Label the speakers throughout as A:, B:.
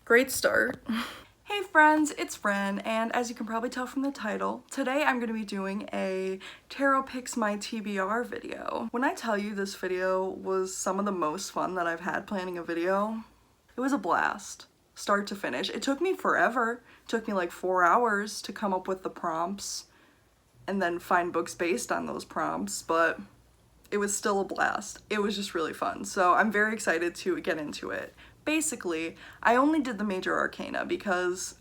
A: Great start. Hey friends, it's Ren, and as you can probably tell from the title, today I'm going to be doing a Tarot Picks My TBR video. When I tell you this video was some of the most fun that I've had planning a video, it was a blast, start to finish. It took me forever. It took me like 4 hours to come up with the prompts and then find books based on those prompts, but it was still a blast. It was just really fun, so I'm very excited to get into it. Basically, I only did the major arcana because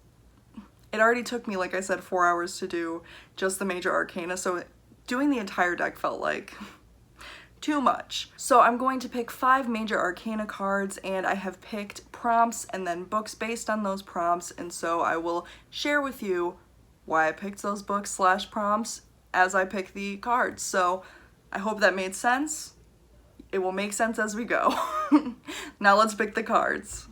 A: it already took me, like I said, 4 hours to do just the major arcana, so doing the entire deck felt like too much. So I'm going to pick 5 major arcana cards, and I have picked prompts and then books based on those prompts, and so I will share with you why I picked those books / prompts as I pick the cards. So I hope that made sense. It will make sense as we go. Now let's pick the cards.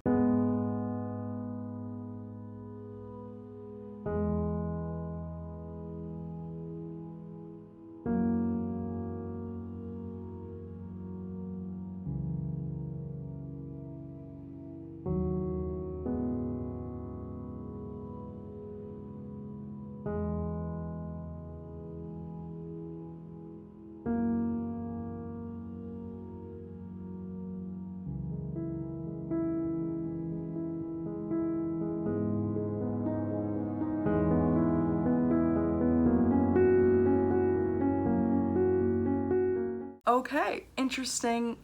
A: Okay, interesting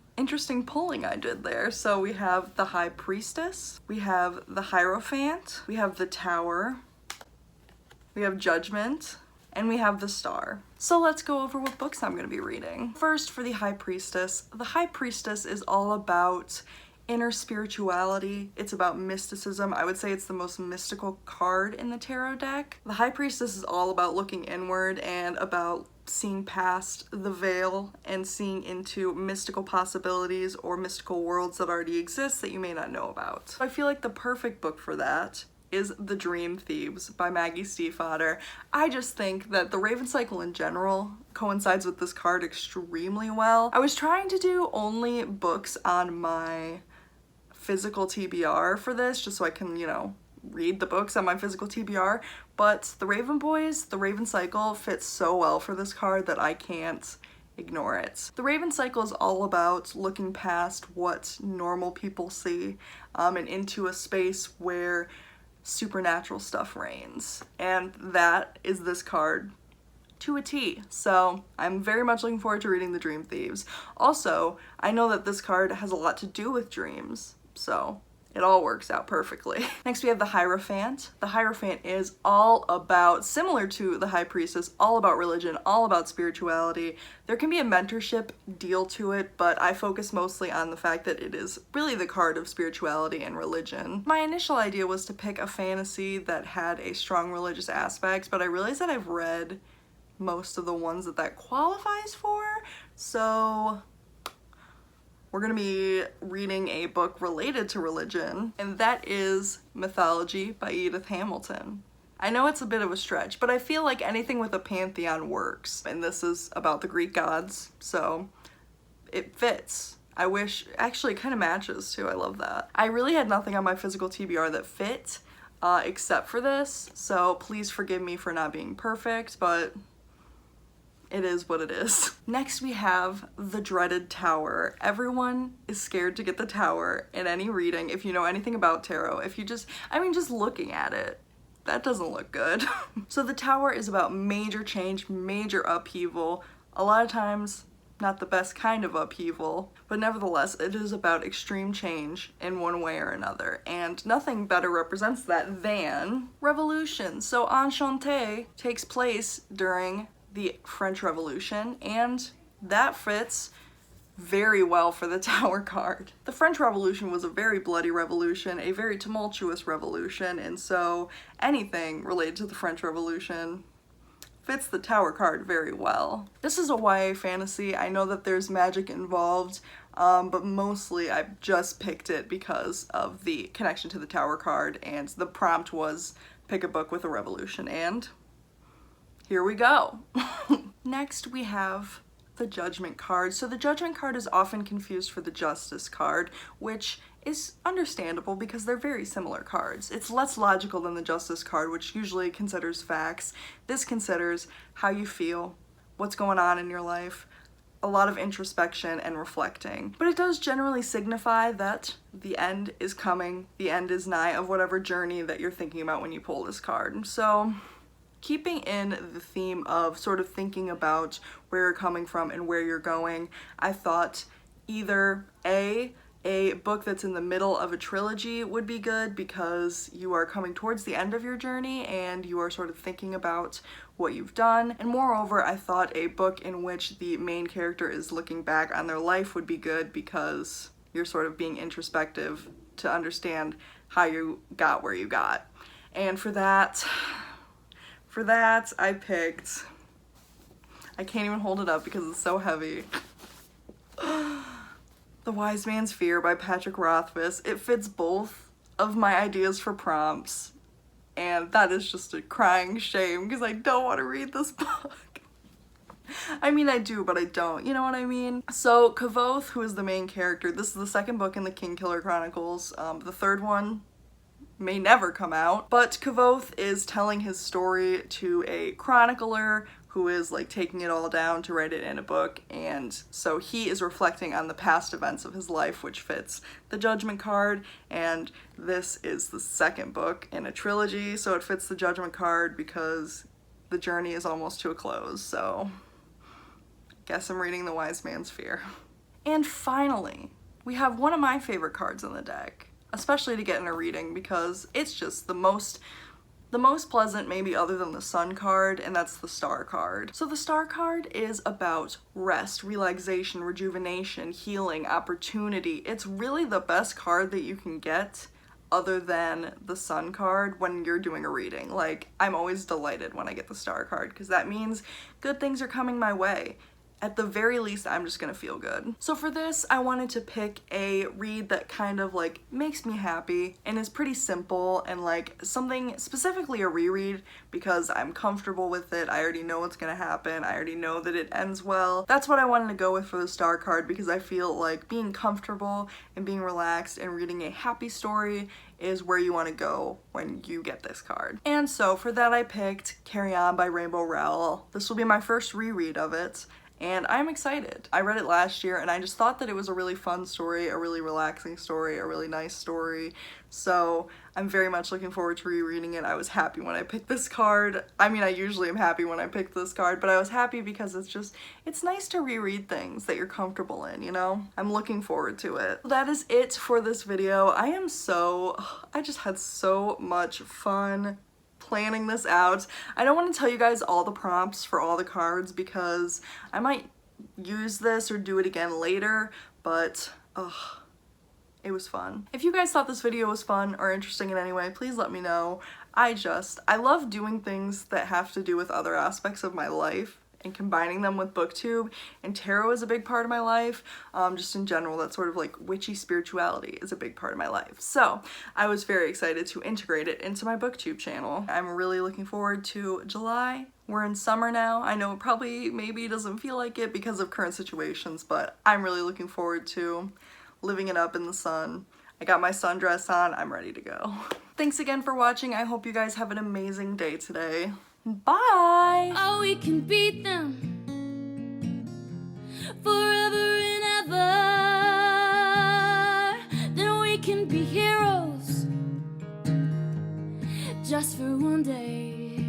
A: pulling I did there. So we have the High Priestess, we have the Hierophant, we have the Tower, we have Judgment, and we have the Star. So let's go over what books I'm going to be reading. First, for the High Priestess. The High Priestess is all about inner spirituality. It's about mysticism. I would say it's the most mystical card in the tarot deck. The High Priestess is all about looking inward and about seeing past the veil and seeing into mystical possibilities or mystical worlds that already exist that you may not know about. I feel like the perfect book for that is The Dream Thieves by Maggie Stiefvater. I just think that the Raven cycle in general coincides with this card extremely well. I was trying to do only books on my physical TBR for this, just so I can, read the books on my physical TBR, but the Raven Boys, the Raven cycle fits so well for this card that I can't ignore it. The Raven cycle is all about looking past what normal people see and into a space where supernatural stuff reigns, and that is this card to a T. So I'm very much looking forward to reading The Dream Thieves. Also, I know that this card has a lot to do with dreams, so it all works out perfectly. Next we have the Hierophant. The Hierophant is all about, similar to the High Priestess, all about religion, all about spirituality. There can be a mentorship deal to it, but I focus mostly on the fact that it is really the card of spirituality and religion. My initial idea was to pick a fantasy that had a strong religious aspect, but I realized that I've read most of the ones that qualifies for, so we're gonna be reading a book related to religion, and that is Mythology by Edith Hamilton. I know it's a bit of a stretch, but I feel like anything with a pantheon works, and this is about the Greek gods, so it fits. Actually it kind of matches too, I love that. I really had nothing on my physical TBR that fit, except for this, so please forgive me for not being perfect, but it is what it is. Next we have the dreaded Tower. Everyone is scared to get the Tower in any reading. If you know anything about tarot, if you just looking at it, that doesn't look good. So the Tower is about major change, major upheaval. A lot of times, not the best kind of upheaval, but nevertheless, it is about extreme change in one way or another. And nothing better represents that than revolution. So Enchanté takes place during the French Revolution, and that fits very well for the Tower card. The French Revolution was a very bloody revolution, a very tumultuous revolution, and so anything related to the French Revolution fits the Tower card very well. This is a YA fantasy. I know that there's magic involved, but mostly I've just picked it because of the connection to the Tower card, and the prompt was pick a book with a revolution, and here we go. Next we have the Judgment card. So the Judgment card is often confused for the Justice card, which is understandable because they're very similar cards. It's less logical than the Justice card, which usually considers facts. This considers how you feel, what's going on in your life, a lot of introspection and reflecting. But it does generally signify that the end is coming, the end is nigh of whatever journey that you're thinking about when you pull this card. So keeping in the theme of sort of thinking about where you're coming from and where you're going, I thought either a book that's in the middle of a trilogy would be good because you are coming towards the end of your journey and you are sort of thinking about what you've done. And moreover, I thought a book in which the main character is looking back on their life would be good because you're sort of being introspective to understand how you got where you got. And for that, I picked, I can't even hold it up because it's so heavy. The Wise Man's Fear by Patrick Rothfuss. It fits both of my ideas for prompts, and that is just a crying shame because I don't want to read this book. I mean, I do, but I don't, you know what I mean? So Kavoth, who is the main character, this is the second book in the Kingkiller Chronicles. The third one may never come out, but Kavoth is telling his story to a chronicler who is like taking it all down to write it in a book, and so he is reflecting on the past events of his life, which fits the Judgment card, and this is the second book in a trilogy, so it fits the Judgment card because the journey is almost to a close, so guess I'm reading The Wise Man's Fear. And finally, we have one of my favorite cards in the deck, especially to get in a reading because it's just the most pleasant maybe other than the Sun card, and that's the Star card. So the Star card is about rest, relaxation, rejuvenation, healing, opportunity. It's really the best card that you can get other than the Sun card when you're doing a reading. Like, I'm always delighted when I get the Star card because that means good things are coming my way. At the very least, I'm just gonna feel good. So for this, I wanted to pick a read that kind of like makes me happy and is pretty simple and like something, specifically a reread, because I'm comfortable with it. I already know what's gonna happen. I already know that it ends well. That's what I wanted to go with for the Star card because I feel like being comfortable and being relaxed and reading a happy story is where you want to go when you get this card. And so for that, I picked Carry On by Rainbow Rowell. This will be my first reread of it, and I'm excited. I read it last year and I just thought that it was a really fun story, a really relaxing story, a really nice story. So I'm very much looking forward to rereading it. I was happy when I picked this card. I mean, I usually am happy when I pick this card, but I was happy because it's nice to reread things that you're comfortable in, you know? I'm looking forward to it. That is it for this video. I just had so much fun planning this out. I don't want to tell you guys all the prompts for all the cards because I might use this or do it again later, but it was fun. If you guys thought this video was fun or interesting in any way, please let me know. I love doing things that have to do with other aspects of my life and combining them with booktube, and tarot is a big part of my life. Just in general, that sort of like witchy spirituality is a big part of my life. So I was very excited to integrate it into my booktube channel. I'm really looking forward to July. We're in summer now. I know it probably maybe doesn't feel like it because of current situations, but I'm really looking forward to living it up in the sun. I got my sundress on. I'm ready to go. Thanks again for watching. I hope you guys have an amazing day today. Bye!
B: Oh, we can beat them forever and ever. Then we can be heroes just for one day.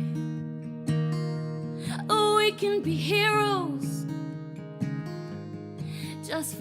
B: Oh, we can be heroes just for